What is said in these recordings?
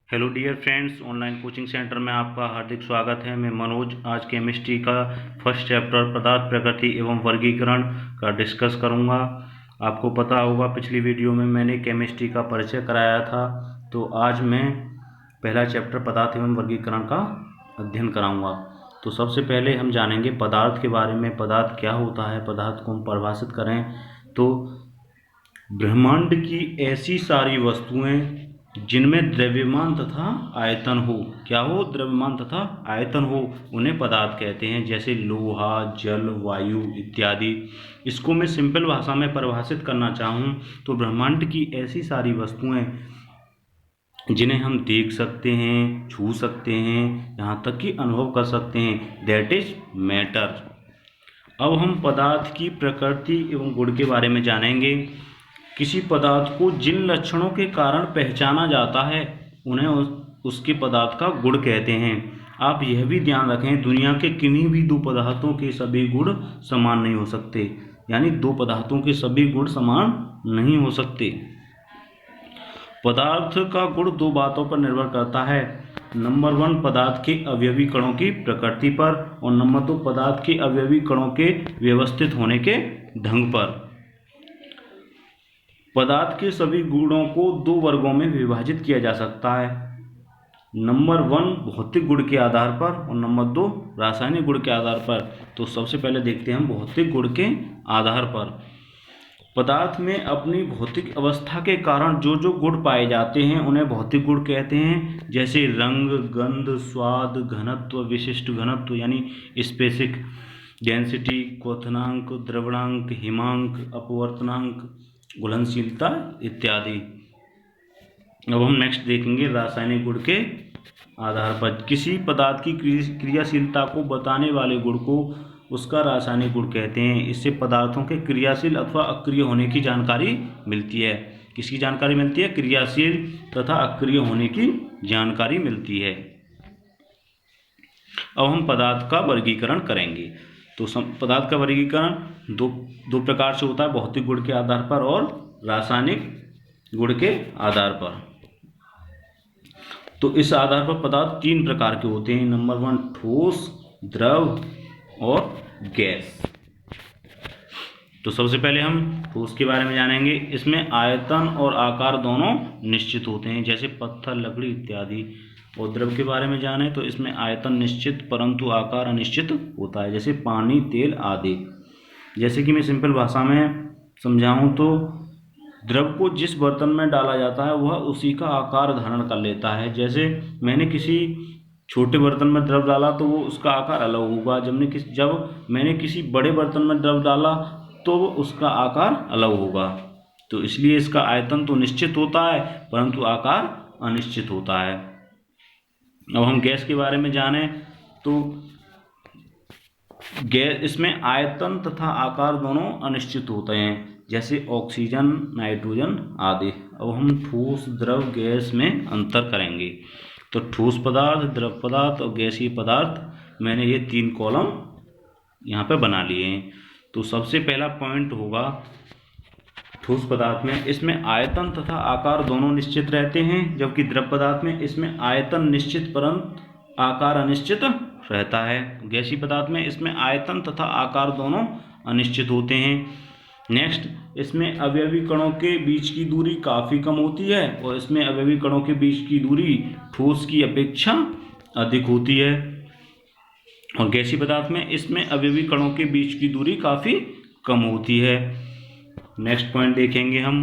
Hello dear friends, online coaching centre में आपका हार्दिक स्वागत है। मैं मनोज आज केमिस्ट्री का फर्स्ट चैप्टर पदार्थ प्रकृति एवं वर्गीकरण का डिस्कस करूंगा। आपको पता होगा पिछली वीडियो में मैंने केमिस्ट्री का परिचय कराया था, तो आज मैं पहला चैप्टर पदार्थ एवं वर्गीकरण का अध्ययन कराऊंगा। तो सबसे पहले हम जानेंगे पदार्थ के बारे में। पदार्थ क्या होता है, पदार्थ को हम परिभाषित करें तो ब्रह्मांड की ऐसी सारी वस्तुएं जिनमें द्रव्यमान तथा आयतन हो, क्या हो, द्रव्यमान तथा आयतन हो, उन्हें पदार्थ कहते हैं। जैसे लोहा, जल, वायु इत्यादि। इसको मैं सिंपल भाषा में परिभाषित करना चाहूँ तो ब्रह्मांड की ऐसी सारी वस्तुएं जिन्हें हम देख सकते हैं, छू सकते हैं, यहाँ तक कि अनुभव कर सकते हैं, दैट इज मैटर। अब हम पदार्थ की प्रकृति एवं गुण के बारे में जानेंगे। किसी पदार्थ को जिन लक्षणों के कारण पहचाना जाता है उन्हें उसके पदार्थ का गुण कहते हैं। आप यह भी ध्यान रखें, दुनिया के किन्हीं भी दो पदार्थों के सभी गुण समान नहीं हो सकते, यानी दो पदार्थों के सभी गुण समान नहीं हो सकते। पदार्थ का गुण दो बातों पर निर्भर करता है। नंबर 1 पदार्थ के अवयवी कणों की प्रकृति पर, और नंबर 2 पदार्थ के अवयवी कणों के व्यवस्थित होने के ढंग पर। पदार्थ के सभी गुणों को दो वर्गों में विभाजित किया जा सकता है। नंबर 1 भौतिक गुण के आधार पर और नंबर 2 रासायनिक गुण के आधार पर। तो सबसे पहले देखते हैं हम भौतिक गुण के आधार पर। पदार्थ में अपनी भौतिक अवस्था के कारण जो जो गुण पाए जाते हैं उन्हें भौतिक गुण कहते हैं। जैसे रंग, गंध, स्वाद, घनत्व, विशिष्ट घनत्व यानी स्पेसिफिक डेंसिटी, क्वथनांक, द्रवणांक, हिमांक, अपवर्तनांक, घुलनशीलता इत्यादि। अब हम नेक्स्ट देखेंगे रासायनिक गुण के आधार पर। किसी पदार्थ की क्रियाशीलता को बताने वाले गुण को उसका रासायनिक गुण कहते हैं। इससे पदार्थों के क्रियाशील अथवा अक्रिय होने की जानकारी मिलती है। किसकी जानकारी मिलती है? क्रियाशील तथा अक्रिय होने की जानकारी मिलती है। अब हम पदार्थ का वर्गीकरण करेंगे। तो पदार्थ का वर्गीकरण दो प्रकार से होता है, भौतिक गुण के आधार पर और रासायनिक गुण के आधार पर। तो इस आधार पर पदार्थ 3 प्रकार के होते हैं। नंबर 1 ठोस, द्रव और गैस। तो सबसे पहले हम ठोस के बारे में जानेंगे। इसमें आयतन और आकार दोनों निश्चित होते हैं, जैसे पत्थर, लकड़ी इत्यादि। और द्रव के बारे में जाने तो इसमें आयतन निश्चित परंतु आकार अनिश्चित होता है, जैसे पानी, तेल आदि। जैसे कि मैं सिंपल भाषा में समझाऊं तो द्रव को जिस बर्तन में डाला जाता है वह उसी का आकार धारण कर लेता है। जैसे मैंने किसी छोटे बर्तन में द्रव डाला तो वो उसका आकार अलग होगा, जब मैंने किसी बड़े बर्तन में द्रव डाला तो वो उसका आकार अलग होगा। तो इसलिए इसका आयतन तो निश्चित होता है परंतु आकार अनिश्चित होता है। अब हम गैस के बारे में जानें तो गैस, इसमें आयतन तथा आकार दोनों अनिश्चित होते हैं, जैसे ऑक्सीजन, नाइट्रोजन आदि। अब हम ठोस, द्रव, गैस में अंतर करेंगे। तो ठोस पदार्थ, द्रव पदार्थ और गैसीय पदार्थ, मैंने ये 3 कॉलम यहाँ पे बना लिए हैं। तो सबसे पहला पॉइंट होगा ठोस पदार्थ में, इसमें आयतन तथा आकार दोनों निश्चित रहते हैं, जबकि द्रव पदार्थ में इसमें आयतन निश्चित परंतु आकार अनिश्चित रहता है। गैसीय पदार्थ में इसमें आयतन तथा आकार दोनों अनिश्चित होते हैं। नेक्स्ट, इसमें अवयवी कणों के बीच की दूरी काफ़ी कम होती है और इसमें अवयवी कणों के बीच की दूरी ठोस की अपेक्षा अधिक होती है। और गैसीय पदार्थ में इसमें अवयवी कणों के बीच की दूरी काफ़ी कम होती है। नेक्स्ट पॉइंट देखेंगे हम,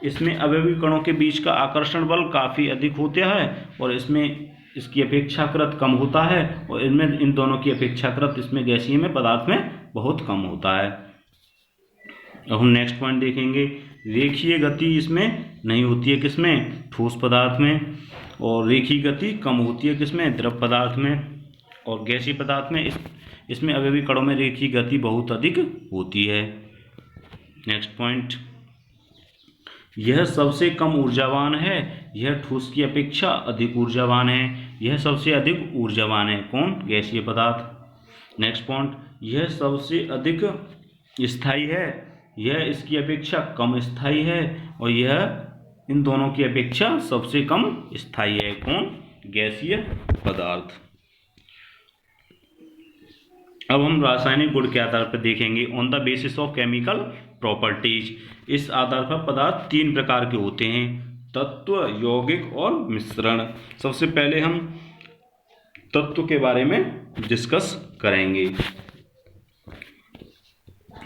इसमें अवयवी कणों के बीच का आकर्षण बल काफ़ी अधिक होता है और इसमें इसकी अपेक्षाकृत कम होता है, और इनमें इन दोनों की अपेक्षाकृत इसमें गैसीय में पदार्थ में बहुत कम होता है। अब हम नेक्स्ट पॉइंट देखेंगे, रेखीय गति इसमें नहीं होती है, किसमें? ठोस पदार्थ में। और रेखीय गति कम होती है किसमें? द्रव पदार्थ में। और गैसीय पदार्थ में इसमें अवयवी कणों में रेखीय गति बहुत अधिक होती है। नेक्स्ट पॉइंट, यह सबसे कम ऊर्जावान है, यह ठोस की अपेक्षा अधिक ऊर्जावान है। यह सबसे अधिक ऊर्जावान है, कौन? गैसीय पदार्थ। नेक्स्ट पॉइंट, यह सबसे अधिक स्थायी है, यह इसकी अपेक्षा कम स्थायी है। और यह इन दोनों की अपेक्षा सबसे कम स्थायी है। कौन? गैसीय पदार्थ। अब हम रासायनिक गुण के आधार पर देखेंगे। On the basis of chemical properties, इस आधार पर पदार्थ तीन प्रकार के होते हैं, तत्व, यौगिक और मिश्रण। सबसे पहले हम तत्व के बारे में डिस्कस करेंगे।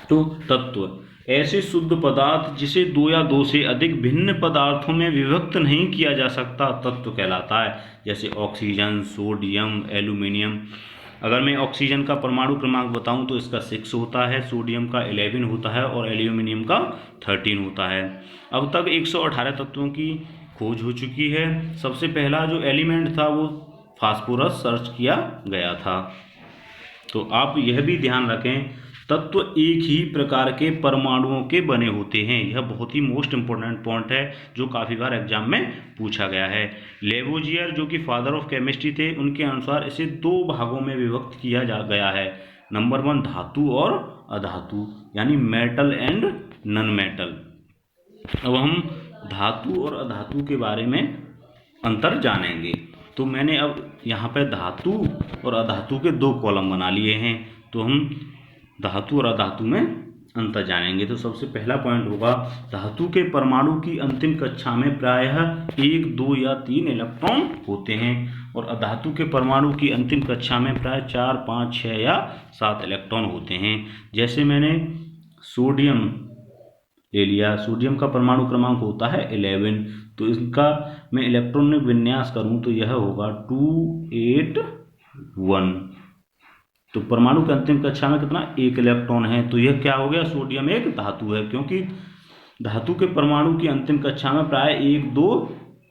तो तत्व ऐसे शुद्ध पदार्थ जिसे दो या दो से अधिक भिन्न पदार्थों में विभक्त नहीं किया जा सकता तत्व कहलाता है। जैसे ऑक्सीजन, सोडियम, एल्यूमिनियम। अगर मैं ऑक्सीजन का परमाणु क्रमांक बताऊं तो इसका 6 होता है, सोडियम का 11 होता है और एल्यूमिनियम का 13 होता है। अब तक 118 तत्वों की खोज हो चुकी है। सबसे पहला जो एलिमेंट था वो फास्फोरस सर्च किया गया था। तो आप यह भी ध्यान रखें, तत्व एक ही प्रकार के परमाणुओं के बने होते हैं। यह बहुत ही मोस्ट इंपॉर्टेंट पॉइंट है जो काफ़ी बार एग्जाम में पूछा गया है। लेवोजियर जो कि फादर ऑफ केमिस्ट्री थे, उनके अनुसार इसे दो भागों में विभक्त किया जा गया है। नंबर 1 धातु और अधातु, यानी मेटल एंड नॉन मेटल। अब हम धातु और अधातु के बारे में अंतर जानेंगे। तो मैंने अब यहाँ पे धातु और अधातु के 2 कॉलम बना लिए हैं। तो हम धातु और अधातु में अंतर जानेंगे। तो सबसे पहला पॉइंट होगा, धातु के परमाणु की अंतिम कक्षा में प्रायः 1, 2 या 3 इलेक्ट्रॉन होते हैं और अधातु के परमाणु की अंतिम कक्षा में प्राय 4, 5, 6 या 7 इलेक्ट्रॉन होते हैं। जैसे मैंने सोडियम ले लिया, सोडियम का परमाणु क्रमांक होता है 11, तो इसका मैं इलेक्ट्रॉनिक विन्यास करूं तो यह होगा 281। तो परमाणु के अंतिम कक्षा में कितना? 1 इलेक्ट्रॉन है। तो यह क्या हो गया? सोडियम एक धातु है, क्योंकि धातु के परमाणु की अंतिम कक्षा में प्राय 1, 2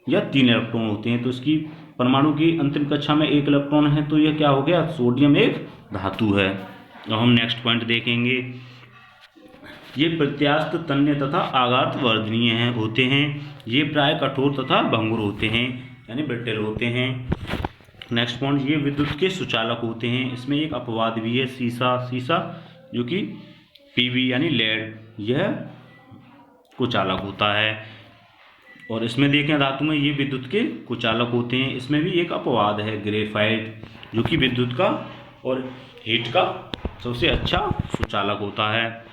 या 3 इलेक्ट्रॉन होते हैं। तो इसकी परमाणु की अंतिम कक्षा में 1 इलेक्ट्रॉन है, तो यह क्या हो गया? सोडियम एक धातु है। अब हम नेक्स्ट पॉइंट देखेंगे। ये प्रत्यास्थ, तन्य तथा आघात वर्धनीय होते हैं। ये प्राय कठोर तथा भंगुर होते हैं, यानी ब्रिटल होते हैं। नेक्स्ट पॉइंट, ये विद्युत के सुचालक होते हैं। इसमें एक अपवाद भी है, सीसा जो कि पीवी यानी लेड, यह कुचालक होता है। और इसमें देखें धातु में ये विद्युत के कुचालक होते हैं। इसमें भी एक अपवाद है, ग्रेफाइट, जो कि विद्युत का और हीट का सबसे अच्छा सुचालक होता है।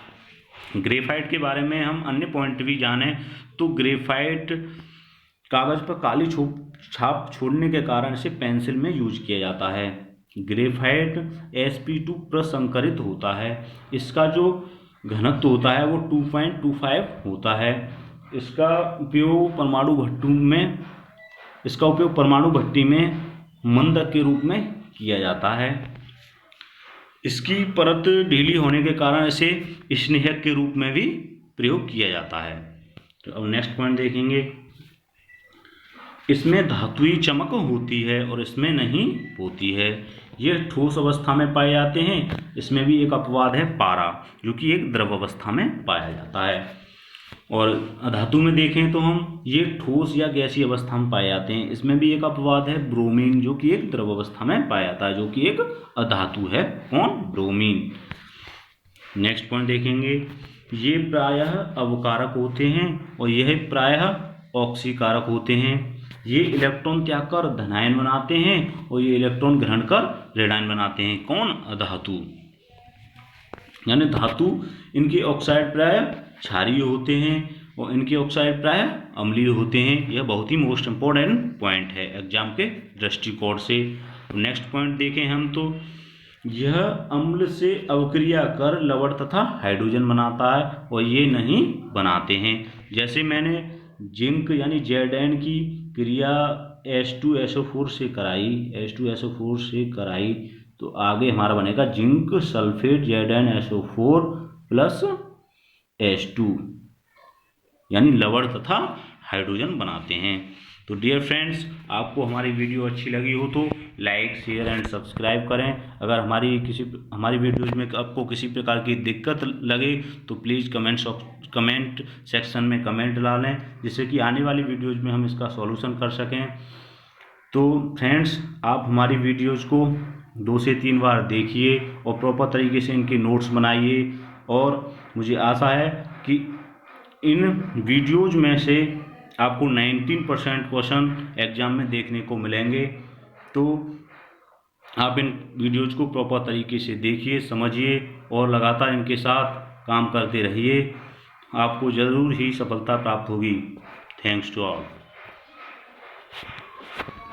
ग्रेफाइट के बारे में हम अन्य पॉइंट भी जानें तो ग्रेफाइट कागज पर काली छाप छोड़ने के कारण इसे पेंसिल में यूज किया जाता है। ग्रेफाइट sp2 प्रसंकरित होता है। इसका जो घनत्व होता है वो 2.25 होता है। इसका उपयोग परमाणु भट्टी में मंदक के रूप में किया जाता है। इसकी परत ढीली होने के कारण इसे स्नेहक के रूप में भी प्रयोग किया जाता है। तो अब नेक्स्ट पॉइंट देखेंगे। इसमें धातुई चमक होती है और इसमें नहीं होती है। ये ठोस अवस्था में पाए जाते हैं। इसमें भी एक अपवाद है, पारा, जो कि एक द्रव अवस्था में पाया जाता है। और अधातु में देखें तो हम ये ठोस या गैसीय अवस्था में पाए जाते हैं। इसमें भी एक अपवाद है, ब्रोमीन, जो कि एक द्रव अवस्था में पाया जाता है, जो कि एक अधातु है। कौन? ब्रोमीन। नेक्स्ट पॉइंट देखेंगे। ये प्रायः अवकारक होते हैं और यह प्रायः ऑक्सीकारक होते हैं। ये इलेक्ट्रॉन त्याग कर धनायन बनाते हैं और ये इलेक्ट्रॉन ग्रहण कर ऋणायन बनाते हैं। कौन? अधातु। यानी धातु, इनके ऑक्साइड प्रायः क्षारीय होते हैं और इनके ऑक्साइड प्रायः अम्लीय होते हैं। यह बहुत ही मोस्ट इंपॉर्टेंट पॉइंट है एग्जाम के दृष्टिकोण से। नेक्स्ट पॉइंट देखें हम तो यह अम्ल से अवक्रिया कर लवण तथा हाइड्रोजन बनाता है और ये नहीं बनाते हैं। जैसे मैंने जिंक यानी Zn की क्रिया H2SO4 से कराई, तो आगे हमारा बनेगा zinc sulphate ZnSO4 plus H2, यानी लवण तथा हाइड्रोजन बनाते हैं। तो डियर फ्रेंड्स, आपको हमारी वीडियो अच्छी लगी हो तो लाइक, शेयर एंड सब्सक्राइब करें। अगर हमारी वीडियोज़ में आपको किसी प्रकार की दिक्कत लगे तो प्लीज़ कमेंट सेक्शन में कमेंट डालें, जिससे कि आने वाली वीडियोज़ में हम इसका सॉल्यूशन कर सकें। तो फ्रेंड्स, आप हमारी वीडियोज़ को 2 से 3 बार देखिए और प्रॉपर तरीके से इनके नोट्स बनाइए। और मुझे आशा है कि इन वीडियोज़ में से आपको 19% क्वेश्चन एग्जाम में देखने को मिलेंगे। तो आप इन वीडियोज़ को प्रॉपर तरीके से देखिए, समझिए और लगातार इनके साथ काम करते रहिए, आपको ज़रूर ही सफलता प्राप्त होगी। Thanks to all.